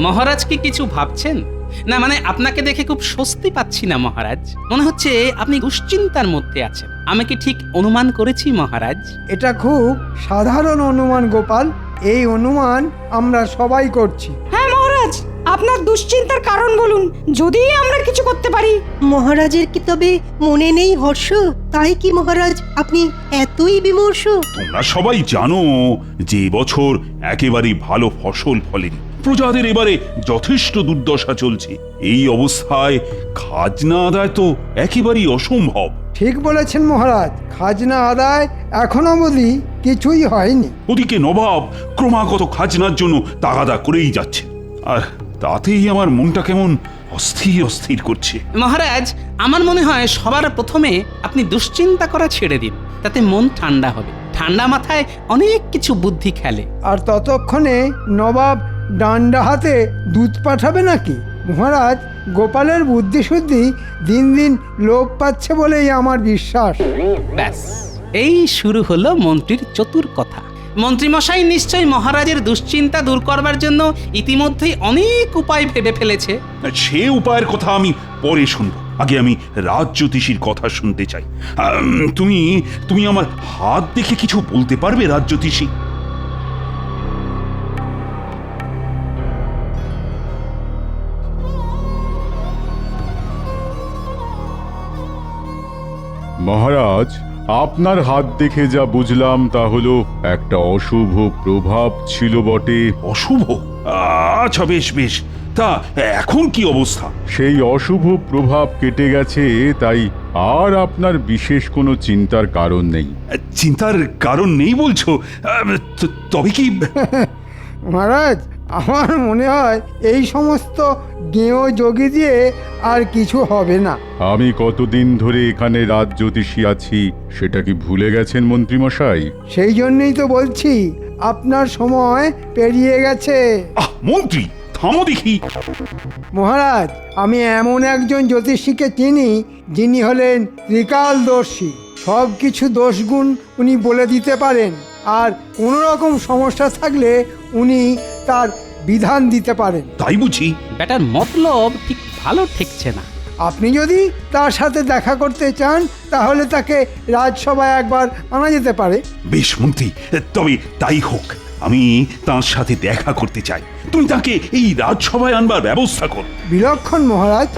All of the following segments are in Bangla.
মহারাজ কি কিছু ভাবছেন? না মানে আপনাকে দেখে খুব স্বস্তি পাচ্ছি না মহারাজ, মনে হচ্ছে আপনি দুশ্চিন্তার মধ্যে আছেন। আমি কি ঠিক অনুমান করেছি মহারাজ? এটা খুব সাধারণ অনুমান গোপাল, এই অনুমান আমরা সবাই করছি। হ্যাঁ মহারাজ, আপনার দুশ্চিন্তার কারণ বলুন, যদি আমরা কিছু করতে পারি। মহারাজের কি তবে মনে নেই হর্ষ? তাই কি মহারাজ আপনি এতই বিমর্ষ? তোমরা সবাই জানো যে বছর একেবারে ভালো ফসল ফলেনি, প্রজাদের এবারে যথেষ্ট দুর্দশা চলছে। এই অবস্থায় খাজনা আদায় তো একেবারেই অসম্ভব। ঠিক বলেছেন মহারাজ, খাজনা আদায় এখন অবধি কিছুই হয়নি। ওদিকে নবাব ক্রমাগত খাজনার জন্য তাগাদা করেই যাচ্ছে, আর তাতেই আমার মনটা কেমন অস্থির অস্থির করছে। মহারাজ, আমার মনে হয় সবার প্রথমে আপনি দুশ্চিন্তা করা ছেড়ে দিন, তাতে মন ঠান্ডা হবে। ঠান্ডা মাথায় অনেক কিছু বুদ্ধি খেলে। আর ততক্ষণে নবাব ডান্ডা হাতে দুধ পাঠাবে নাকি? মহারাজ, গোপালের বুদ্ধিশুদ্ধি দিন দিন লোপ পাচ্ছে বলেই আমার বিশ্বাস। ব্যাস, এই শুরু হলো মন্ত্রীর চতুর কথা। মন্ত্রীমশাই নিশ্চয়ই মহারাজের দুশ্চিন্তা দূর করবার জন্য ইতিমধ্যেই অনেক উপায় ভেবে ফেলেছে। সে উপায়ের কথা আমি পরে শুনব, আগে আমি রাজজ্যোতিষীর কথা শুনতে চাই। তুমি তুমি আমার হাত দেখে কিছু বলতে পারবে রাজজ্যোতিষী? মহারাজ, আপনার হাত দেখে যা বুঝলাম তা হলো একটা অশুভ প্রভাব ছিল বটে। অশুভ? আচ্ছা, বেশ বেশ, তা এখন কি অবস্থা? সেই অশুভ প্রভাব কেটে গেছে, তাই আর আপনার বিশেষ কোনো চিন্তার কারণ নেই। চিন্তার কারণ নেই বলছো? তবে কি? মহারাজ, আমার মনে হয় এই সমস্ত গেঁয়ো যোগী দিয়ে আর কিছু হবে না। আমি কতদিন ধরে এখানে রাজজ্যোতিষী আছি সেটা কি ভুলে গেছেন মন্ত্রীমশাই? সেই জন্যই তো বলছি, আপনার সময় পেরিয়ে গেছে। মন্ত্রী, থামো দেখি। মহারাজ, আমি এমন একজন জ্যোতিষীকে চিনি যিনি হলেন ত্রিকালদর্শী। সব কিছু দোষগুণ উনি বলে দিতে পারেন, আর কোনো রকম সমস্যা থাকলে উনি তার বিধান দিতে পারেন। তাই বুঝি? ব্যাটার মতলব ঠিক ভালো ঠেকছে না। আপনি যদি তার সাথে দেখা করতে চান তাহলে তাকে রাজসভায় একবার আনা যেতে পারে। বেশ মন্ত্রী, তবে তাই হোক। আমি তার সাথে দেখা করতে চাই। তুমি তাকে এই রাজসভায় আনবার ব্যবস্থা কর। বিলক্ষণ মহারাজ।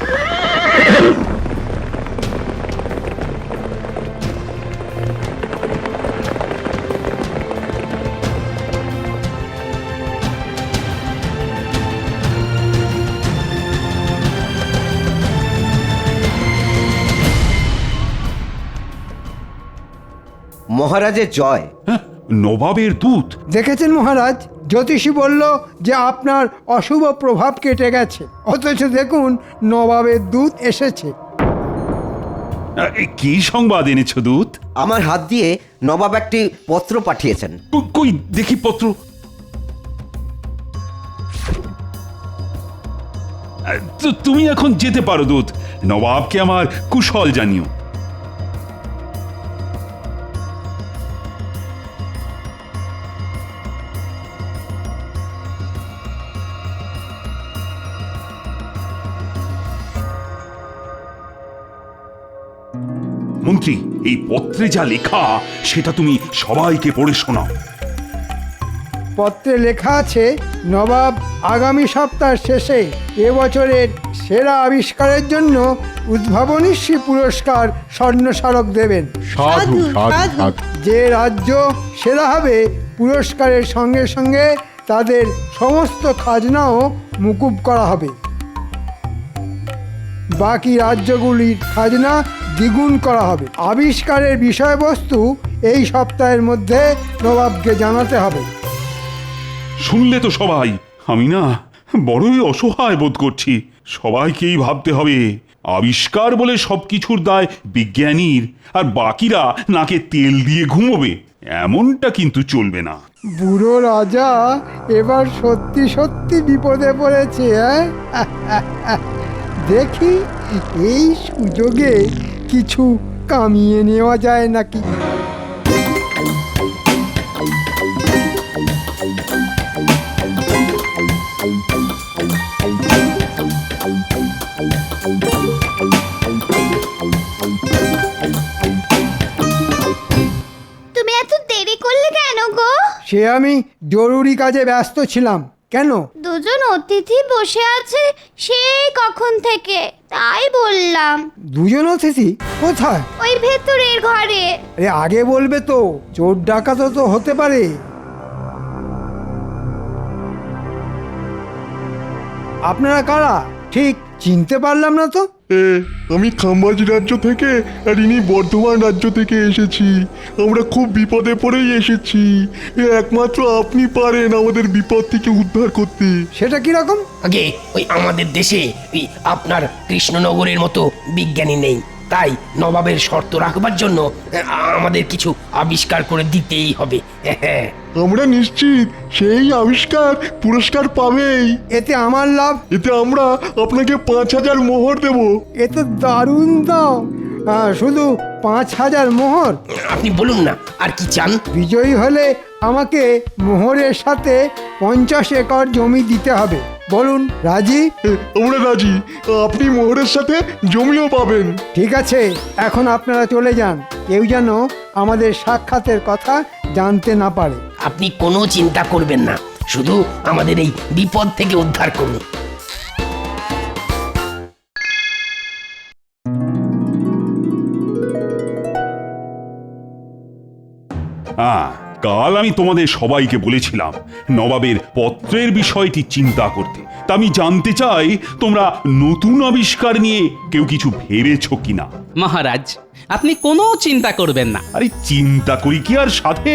মহারাজের জয়। হ্যাঁ, নবাবের দূত। দেখেছেন মহারাজ, জ্যোতিষী বলল যে আপনার অশুভ প্রভাব কেটে গেছে, অথচ দেখুন নবাবের দূত এসেছে। কি সংবাদ এনেছো দূত? আমার হাত দিয়ে নবাব একটি পত্র পাঠিয়েছেন। কই দেখি পত্র। তুমি এখন যেতে পারো দূত। নবাবকে আমার কুশল জানিও। মন্ত্রী, এই পত্রে যা লেখা সেটা তুমি সবাইকে পড়ে শোনাও। পত্রে লেখা আছে, নবাব আগামী সপ্তাহ শেষে এবছরের সেরা আবিষ্কারের জন্য উদ্ভাবনীশ্রী পুরস্কার স্বর্ণ স্মারক দেবেন। সাধু সাধু সাধু। যে রাজ্য সেরা হবে পুরস্কারের সঙ্গে সঙ্গে তাদের সমস্ত খাজনাও মুকুব করা হবে। বাকি রাজ্যগুলির খাজনা দ্বিগুণ করা হবে। আবিষ্কারের বিষয়বস্তু এই সপ্তাহের মধ্যে নবাবকে জানাতে হবে। শুনলে তো সবাই, আমি না বড়ই অসহায় বোধ করছি। সবাইকেই ভাবতে হবে আবিষ্কার বলে সবকিছুর দায় বিজ্ঞানীর, আর বাকিরা নাকে তেল দিয়ে ঘুমোবে। এমনটা কিন্তু চলবে না। বুড়ো রাজা এবার সত্যি সত্যি বিপদে পড়েছে। দেখি এই সুযোগে কিছু কামিয়ে নেওয়া যায় নাকি। সে আমি জরুরি কাজে ব্যস্ত ছিলাম। কেন? দুজন অতিথি বসে আছে সেই কখন থেকে, তাই বললাম। দুজন অতিথি কোথায়? ওই ভেতরের ঘরে। আরে আগে বলবে তো, চোর ডাকাতও তো হতে পারে। আপনারা কারা ঠিক চিনতে পারলাম না তো। আমি খাম্বাজ রাজ্য থেকে আর ইনি বর্ধমান রাজ্য থেকে এসেছি। আমরা খুব বিপদে পড়েই এসেছি। একমাত্র আপনি পারেন আমাদের বিপদ থেকে উদ্ধার করতে। সেটা কিরকম? আগে ওই আমাদের দেশে ওই আপনার কৃষ্ণনগরের মতো বিজ্ঞানী নেই, তাই নবাবের শর্ত রাখবার জন্য আমাদের কিছু আবিষ্কার করে দিতেই হবে। হ্যাঁ, আমরা নিশ্চিত সেই আবিষ্কার পুরস্কার পাবেই। এতে আমার লাভ? এতে আমরা আপনাকে 5,000 মোহর দেব। এ তো দারুণ দাম। শুধু 5,000 মোহর? আপনি বলুন না আর কি চান। বিজয়ী হলে আমাকে মোহরের সাথে 50 একর জমি দিতে হবে। বলুন, রাজি? আমরা রাজি। আপনি মোহরের সাথে জমিও পাবেন। ঠিক আছে, এখন আপনারা চলে যান। কেউ যেন আমাদের সাক্ষাতের কথা জানতে না পারে। আপনি কোনো চিন্তা করবেন না, শুধু আমাদের এই বিপদ থেকে উদ্ধার করুন। কাল আমি তোমাদের সবাইকে বলেছিলাম নবাবের পত্রের বিষয়টি চিন্তা করতে। তা আমি জানতে চাই তোমরা নতুন আবিষ্কার নিয়ে কেউ কিছু ভেবেছো কিনা। মহারাজ, আপনি কোনো চিন্তা করবেন না। আরে চিন্তা করি কি আর সাথে,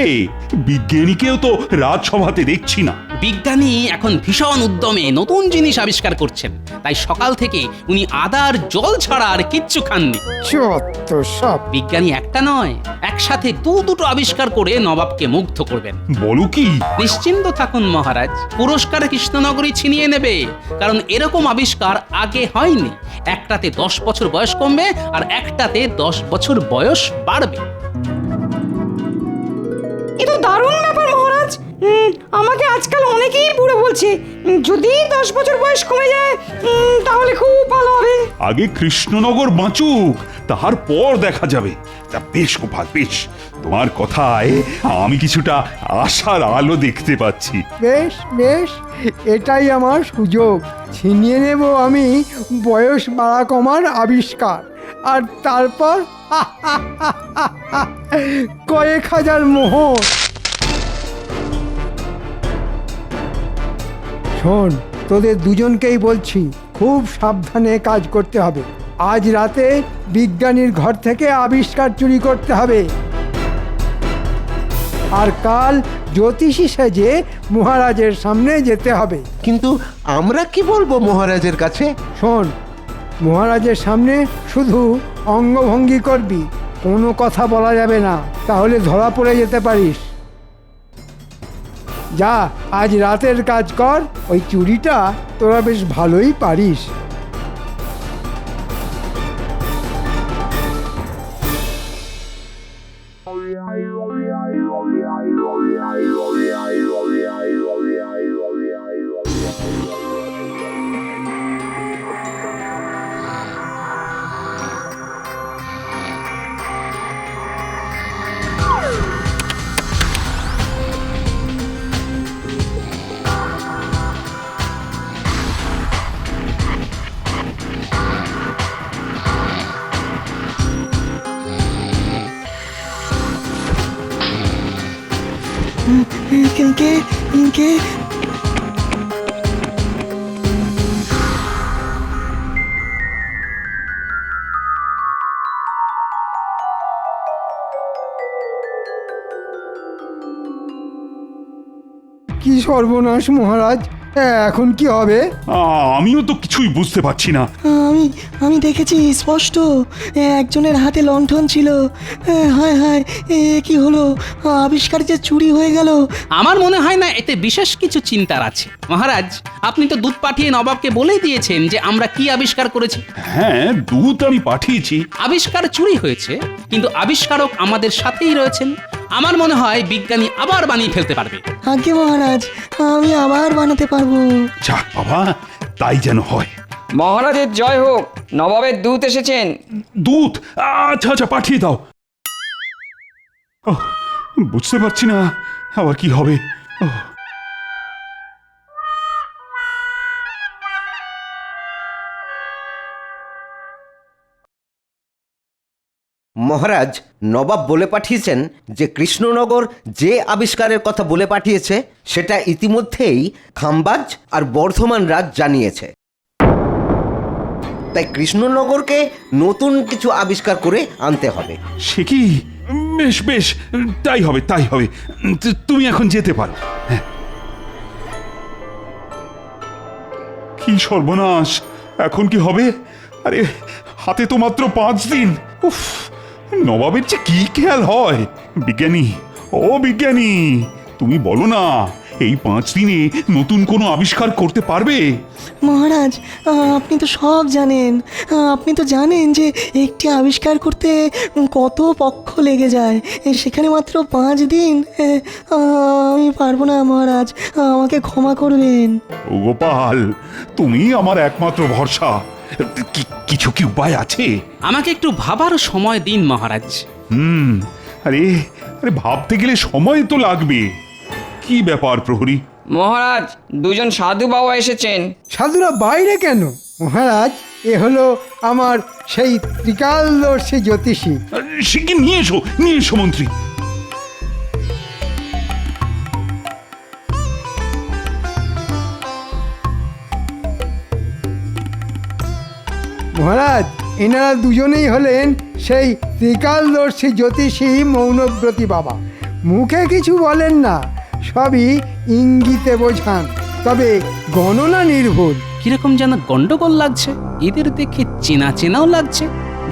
বিজ্ঞানীকেও তো রাজসভাতে দেখছি না। বিজ্ঞানী এখন ভীষণ উদ্যমে নতুন জিনিস আবিষ্কার করছেন, তাই সকাল থেকে উনি আদার জল ছাড়া আর কিচ্ছু খাননি। চত্ব সব। বিজ্ঞানী একটা নয়, একসাথে দুটো আবিষ্কার করে নবাবকে মুগ্ধ করবেন। বলো কি? নিশ্চিন্ত থাকুন মহারাজ, পুরস্কার কৃষ্ণনগরী ছিনিয়ে নেবে, কারণ এরকম আবিষ্কার আগে হয়নি। একটাতে 10 বছর বয়স কমবে আর একটাতে 10 বছর বয়স বাড়বে। এ তো দারুণ ব্যাপার মহারাজ। আমাকে আজকাল অনেকেই বুড়ো বলছে। যদি 10 বছর বয়স কমে যায় তাহলে খুব ভালো হবে। আগে কৃষ্ণনগর বাঁচুক, তারপর দেখা যাবে। তা বেশ গোপাল, বেশ, তোমার কথায় আমি কিছুটা আশার আলো দেখতে পাচ্ছি। বেশ বেশ, এটাই আমার সুযোগ। ছিনিয়ে নেব আমি বয়স বাড়া কমার আবিষ্কার, আর তারপর কয়েক হাজার মোহর। শোন, তোদের দুজনকেই বলছি, খুব সাবধানে কাজ করতে হবে। আজ রাতে বিজ্ঞানীর ঘর থেকে আবিষ্কার চুরি করতে হবে, আর কাল জ্যোতিষী সেজে মহারাজের সামনে যেতে হবে। কিন্তু আমরা কি বলবো মহারাজের কাছে? শোন, মহারাজের সামনে শুধু অঙ্গভঙ্গি করবি, কোনো কথা বলা যাবে না, তাহলে ধরা পড়ে যেতে পারিস। যা, আজ রাতের কাজ কর। ওই চুরিটা তোরা বেশ ভালোই পারিস। কে কি সর্বনাশ মহারাজ, এখন কি হবে? আমিও তো কিছুই বুঝতে পারছি না। আমি দেখেছি স্পষ্ট, একজনের হাতে লণ্ঠন ছিল। হায় হায়, কি হলো? আবিষ্কার যে চুরি হয়ে গেল। আমার মনে হয় না এতে বিশেষ কিছু চিন্তার আছে। মহারাজ, আপনি তো দূত পাঠিয়ে নবাবকে বলেই দিয়েছেন যে আমরা কি আবিষ্কার করেছি। হ্যাঁ, দূত আমি পাঠিয়েছি। আবিষ্কার চুরি হয়েছে, কিন্তু আবিষ্কারক আমাদের সাথেই রয়েছেন। আমার মনে হয় বিজ্ঞানী আবার বানিয়ে ফেলতে পারবে। আজ্ঞে মহারাজ, আমি আবার বানাতে পারবো। যাক বাবা, তাই যেন হয়। মহারাজের জয় হোক, নবাবের দূত এসেছেন। দূত? আচ্ছা আচ্ছা, পাঠিয়ে দাও। বুঝতে পারছি না আবার কি হবে। ওহ, মহারাজ, নবাব বলে পাঠিয়েছেন যে কৃষ্ণনগর যে আবিষ্কারের কথা বলে পাঠিয়েছে সেটা ইতিমধ্যেই খাম্বাজ আর বর্ধমান রাজ জানিয়েছে। তাই কৃষ্ণনগরকে নতুন কিছু আবিষ্কার করে আনতে হবে। সে কি? বেশ বেশ, তাই হবে তাই হবে। তুমি এখন যেতে পারো। হ্যাঁ। কি সর্বনাশ, এখন কি হবে? আরে হাতে তো মাত্র 5 দিন। উফ, নবাবের যে কি খেয়াল হয়। বিজ্ঞানী, ও বিজ্ঞানী, তুমি বলো না এই 5 দিনে নতুন কোনো আবিষ্কার করতে পারবে? মহারাজ, আপনি তো সব জানেন। আপনি তো জানেন যে একটি আবিষ্কার করতে কত পক্ষ লেগে যায়, সেখানে মাত্র 5 দিন। আমি পারবো না মহারাজ, আমাকে ক্ষমা করবেন। ও গোপাল, তুমি আমার একমাত্র ভরসা। কিছু কি উপায় আছে? আমাকে একটু ভাবার সময় দিন মহারাজ। আরে আরে ভাবতে গেলে সময় তো লাগবে। কি ব্যাপার প্রহরী? মহারাজ, দুজন সাধু বাবা এসেছেন। সাধুরা বাইরে কেন মহারাজ? এ হলো আমার সেই ত্রিকালদর্শী জ্যোতিষী। সে কি, নিয়ে এসো মন্ত্রী। মহারাজ, এনারা দুজনেই হলেন সেই ত্রিকালদর্শী জ্যোতিষী মৌনব্রতী বাবা। মুখে কিছু বলেন না, সবই ইঙ্গিতে বোঝান, তবে গণনা নির্ভুল। কিরকম যেন গন্ডগোল লাগছে, এদের দেখে চেনা চেনাও লাগছে।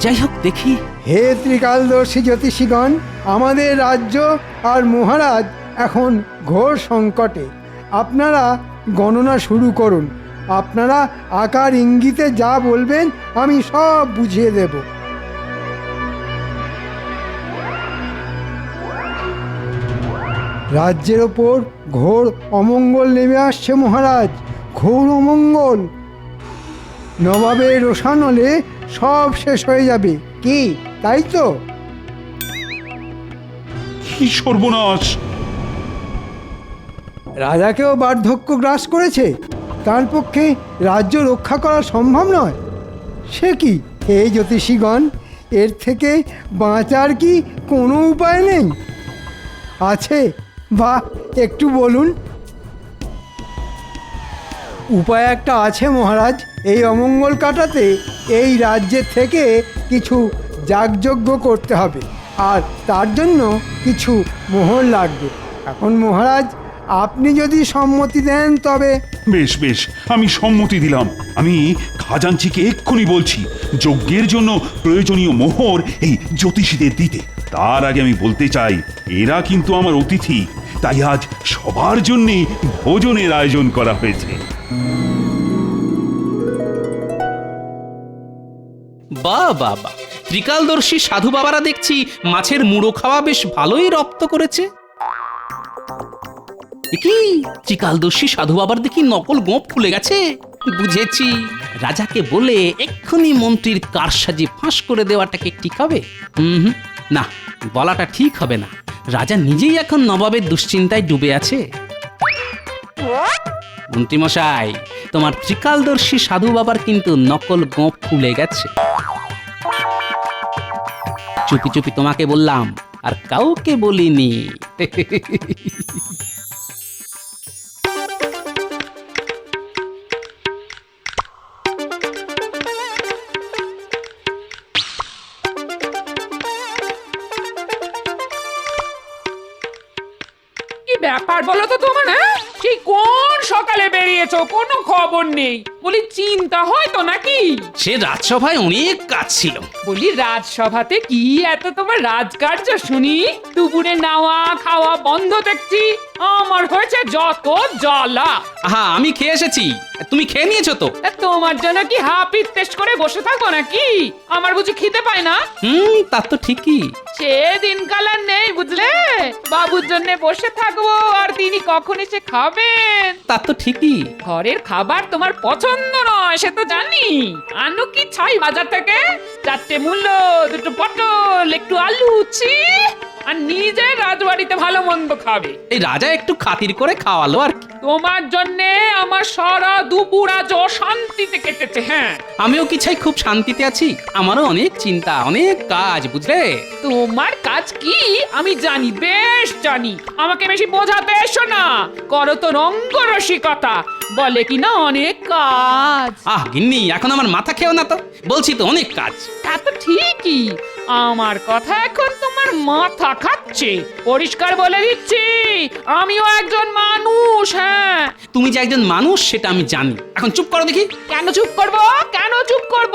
যাই হোক, দেখি। হে ত্রিকালদর্শী জ্যোতিষীগণ, আমাদের রাজ্য আর মহারাজ এখন ঘোর সংকটে। আপনারা গণনা শুরু করুন। আপনারা আকার ইঙ্গিতে যা বলবেন আমি সব বুঝিয়ে দেব। রাজ্যের ওপর ঘোর অমঙ্গল নেমে আসছে মহারাজ, ঘোর অমঙ্গল। নবাবের রোষানলে সব শেষ হয়ে যাবে। কি তাই তো? কি সর্বনাশ! রাজাকেও বার্ধক্য গ্রাস করেছে, তার পক্ষে রাজ্য রক্ষা করা সম্ভব নয়। সে কি হে জ্যোতিষীগণ, এর থেকে বাঁচার কি কোনো উপায় নেই? আছে বা একটু বলুন। উপায় একটা আছে মহারাজ। এই অমঙ্গল কাটাতে এই রাজ্যের থেকে কিছু যাগযজ্ঞ করতে হবে, আর তার জন্য কিছু মোহর লাগবে। এখন মহারাজ, আপনি যদি সম্মতি দেন তবে। বেশ বেশ, আমি সম্মতি দিলাম। আমি খাজাঞ্চিকে এক্ষুনি বলছি যজ্ঞের জন্য প্রয়োজনীয় মোহর এই জ্যোতিষীদের দিতে। তার আগে আমি বলতে চাই, এরা কিন্তু আমার অতিথি, তাই আজ সবার জন্য ভোজনের আয়োজন করা হয়েছে। বাহ বাহ বাহ, ত্রিকালদর্শী সাধু বাবারা দেখছি মাছের মুড়ো খাওয়া বেশ ভালোই রপ্ত করেছে। কি ত্রিকালদর্শী সাধু বাবার দেখি নকল গোঁপ খুলে গেছে। বুঝেছি, রাজাকে বলে এক্ষুনি মন্ত্রীর কারসাজি ফাঁস করে দেওয়াটাকে ঠিক হবে? না, বলাটা ঠিক হবে না। রাজা নিজেই এখন নবাবের দুশ্চিন্তায় ডুবে আছে। মন্ত্রী মশাই, তোমার ত্রিকালদর্শী সাধু বাবার কিন্তু নকল গোঁপ খুলে গেছে। চুপি চুপি তোমাকে বললাম, আর কাউকে বলিনি। ব্যাপার বলো তো তোমার? হ্যাঁ, সেই কোন সকালে বেরিয়েছো, কোনো খবর নেই। বলি চিন্তা হয় তো নাকি? সে রাজসভায় অনেক কাজ ছিল। বলি রাজসভাতে কি এত তোমার রাজকার্য শুনি? দুপুরে নাওয়া খাওয়া বন্ধ দেখছি। আমার হয়েছে যত জ্বালা। আহা, আমি খেয়ে এসেছি, তুমি খেয়ে নিয়েছো তো? তোমার জন্য কি হাপিস টেস্ট করে বসে থাকো নাকি? আমার বুঝি খিদে পায় না? তা তো ঠিকই। সে দিনকাল আর নেই, বুঝলে? বাবুর জন্য বসে থাকবো আর তিনি কখন এসে খাবেন। তা তো ঠিকই। ঘরের খাবার তোমার পছন্দ নয়, সে তো জানি। আনু কি ছাই বাজার থেকে? 4টে মূল্য, 2টো পটল, একটু আলু, ছি। আর আর নিজে রাজবাড়িতে ভালো মন্দ খাবে। এই রাজা একটু খাতির করে খাওয়ালো আর কি। তোমার জন্যে আমার সারা দুপুর আজ অশান্তিতে কেটেছে। হ্যাঁ, আমিও কি চাই খুব শান্তিতে আছি? আমারও অনেক চিন্তা, অনেক কাজ, বুঝলে? তোমার কাজ কি আমি জানি, বেশ জানি। আমাকে বেশি বোঝাতে এসো না, করো তো রঙ্গরসিকতা, বলে কি না অনেক কাজ। গিন্নি, এখন আমার মাথা খেও না তো, বলছি তো অনেক কাজ। তা তো ঠিকই, আমার কথা এখন তোমার মাথা খাচ্ছে। পরিষ্কার বলে দিচ্ছি, আমিও একজন মানুষ। হ্যাঁ, তুমি যে একজন মানুষ সেটা আমি জানি। এখন চুপ করো দেখি। কেন চুপ করব? কেন চুপ করব?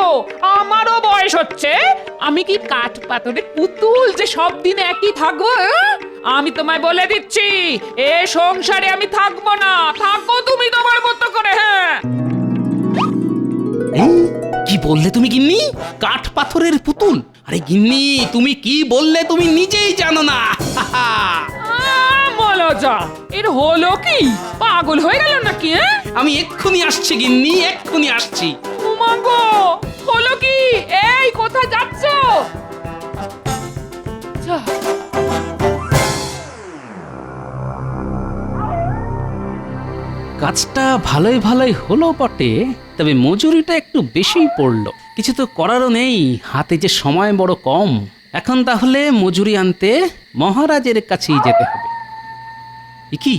আমারও বয়স হচ্ছে। আমি কি কাঠ পাথরের পুতুল যে সব দিন একই থাকবো? আমি তোমায় বলে দিচ্ছি, এ সংসারে আমি থাকবো না। থাকো তুমি তোমার মতো করে। হ্যাঁ, কি বললে তুমি গিন্নি? কাঠ পাথরের পুতুল? আরে গিন্নি, তুমি কি বললে তুমি নিজেই জানো না। বলো যা, এর হলো কি? পাগল হয়ে গেল নাকি? আমি এক্ষুনি আসছি গিন্নি, এক্ষুনি আসছি। উমাগো, হলো কি? এই কোথায় যাচ্ছ? কাজটা ভালোই ভালোই হলো বটে, তবে মজুরিটা একটু বেশিই পড়লো। কিছু তো করারও নেই, হাতে যে সময় বড় কম। এখন তাহলে মজুরি আনতে মহারাজের কাছেই যেতে হবে। কি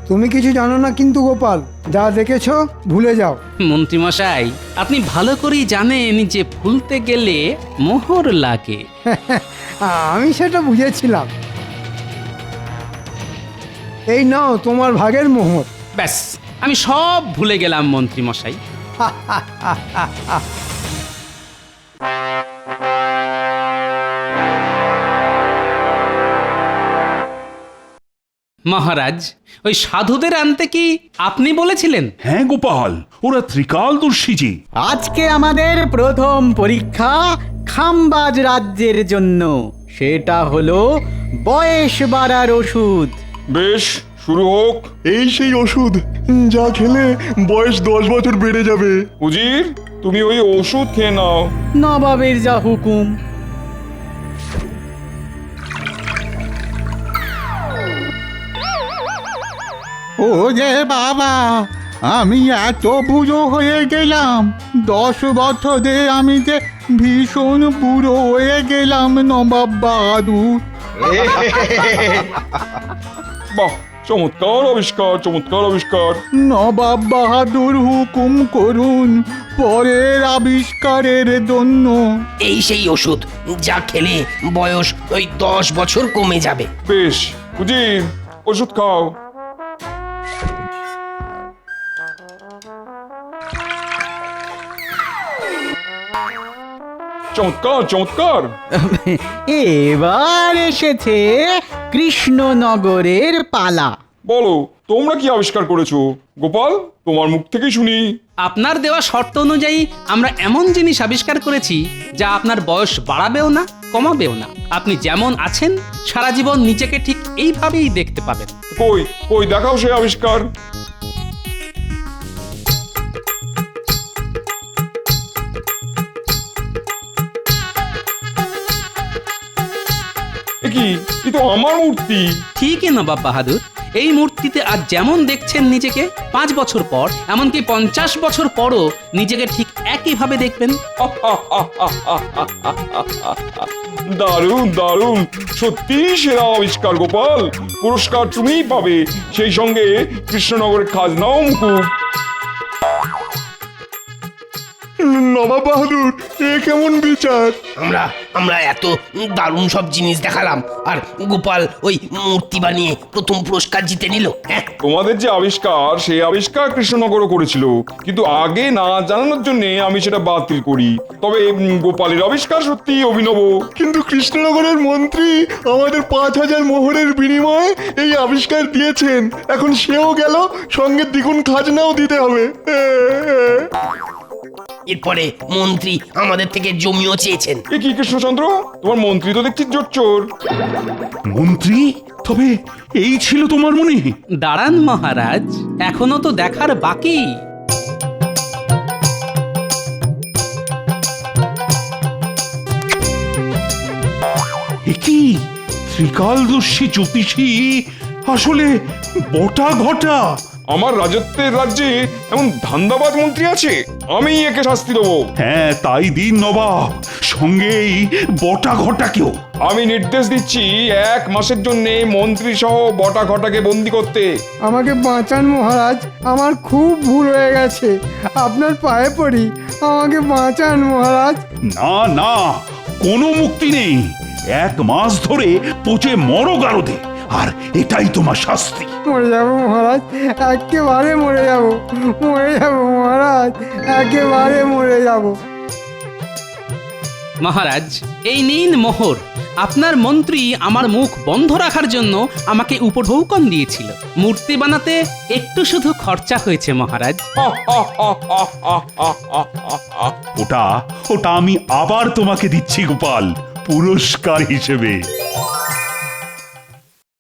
তুমি কিছু জানো না কিন্তু গোপাল, যা দেখেছো ভুলে যাও। মন্ত্রীমশাই, আপনি ভালো করেই জানেন যে ভুলতে গেলে মোহর লাগে। আমি সেটা বুঝেছিলাম। এই নাও তোমার ভাগের মোহর। ব্যাস, আমি সব ভুলে গেলাম মন্ত্রীমশাই। মহারাজ, ওই সাধুদের আনতে কি আপনি বলেছিলেন? হ্যাঁ গোপাল, ওরা ত্রিকালদর্শী যে। আজকে আমাদের প্রথম পরীক্ষা খামবাজ রাজ্যের জন্য, সেটা হলো বয়স বাড়ার ওষুধ। বেশ, শুরু হোক। এই সেই ওষুধ যা খেলে বয়স 10 বছর বেড়ে যাবে। উজির, তুমি ওই ওষুধ খেয়ে নাও। নবাবের যা হুকুম। ও যে বাবা, আমি এত বুড়ো হয়ে গেলাম। 10 বছরে আমি যে ভীষণ বুড়ো হয়ে গেলাম নবাব বাহাদুর। বাহ, চমৎকার আবিষ্কার, চমৎকার আবিষ্কার। নবাব বাহাদুর হুকুম করুন পরের আবিষ্কারের জন্য। এই সেই ওষুধ যা খেলে বয়স ওই 10 বছর কমে যাবে। বেশ, উজির, ওষুধ খাও। চমৎকার, চমৎকার। এবার এসেছে কৃষ্ণনগরের পালা। বলো, তোমরা কি আবিষ্কার করেছো? গোপাল, তোমার মুখ থেকে শুনি। আপনার দেওয়া শর্ত অনুযায়ী আমরা এমন জিনিস আবিষ্কার করেছি যা আপনার বয়স বাড়াবেও না, কমাবেও না। আপনি যেমন আছেন সারা জীবন নিজেকে ঠিক এইভাবেই দেখতে পাবেন। কই কই দেখাও সেই আবিষ্কার। কি, এ তো আমার মূর্তি। ঠিকই নবাব বাহাদুর, এই মূর্তিতে আজ যেমন দেখছেন নিজেকে, 5 বছর পর, এমনকি 50 বছর পরও নিজেকে ঠিক একইভাবে দেখবেন। দারুণ, দারুণ, সত্যি সেরা আবিষ্কার গোপাল। পুরস্কার তুমিই পাবে, সেই সঙ্গে কৃষ্ণনগরের খাজনাও মুকুব। নবাব বাহাদুর, এ কেমন বিচার? আমরা এত দারুণ সব জিনিস দেখালাম, আর গোপাল ওই মূর্তি বানিয়ে প্রথম পুরস্কার জিতে নিল। তোমাদের যে আবিষ্কার, সেই আবিষ্কার কৃষ্ণনগরও করেছিল, কিন্তু আগে না জানানোর জন্য আমি সেটা বাতিল করি। তবে গোপালের আবিষ্কার সত্যি অভিনব। কিন্তু কৃষ্ণনগরের মন্ত্রী আমাদের 5000 মোহরের বিনিময়ে এই আবিষ্কার দিয়েছেন। এখন সেও গেল, সঙ্গে দ্বিগুণ খাজনাও দিতে হবে। এরপরে মন্ত্রী আমাদের থেকে জমিও চেয়েছেন। এ কি কৃষ্ণচন্দ্র, তোমার মন্ত্রী তো দেখছি জোচ্চোর। মন্ত্রী? তবে এই ছিল তোমার মনে? দাঁড়ান মহারাজ, এখনো তো দেখার বাকি। কি ত্রিকালদর্শী জ্যোতিষী আসলে বটা ঘটা? আমার রাজত্বের রাজ্যে এমন ধান্দাবাজ মন্ত্রী আছে, আমি একে শাস্তি দেবো। হ্যাঁ তাই দিন নবাব, সঙ্গেই বটা ঘটাকেও। আমি নির্দেশ দিচ্ছি 1 মাসের জন্য মন্ত্রী সহ বটা ঘটাকে বন্দি করতে। আমাকে বাঁচান মহারাজ, আমার খুব ভুল হয়ে গেছে, আপনার পায়ে পড়ি, আমাকে বাঁচান মহারাজ। না না, কোনো মুক্তি নেই। 1 মাস ধরে পচে মরো গারদে, আর এটাই তোমার শাস্তি। মরে যাব মহারাজ, একেবারে মরে যাব, মরে যাব মহারাজ, একেবারে মরে যাব। মহারাজ, এই নিন মোহর। আপনার মন্ত্রী আমার মুখ বন্ধ রাখার জন্য আমাকে উপঢৌকন দিয়েছিল। মূর্তি বানাতে একটু শুধু খরচা হয়েছে মহারাজ। ওটা আমি আবার তোমাকে দিচ্ছি গোপাল, পুরস্কার হিসেবে।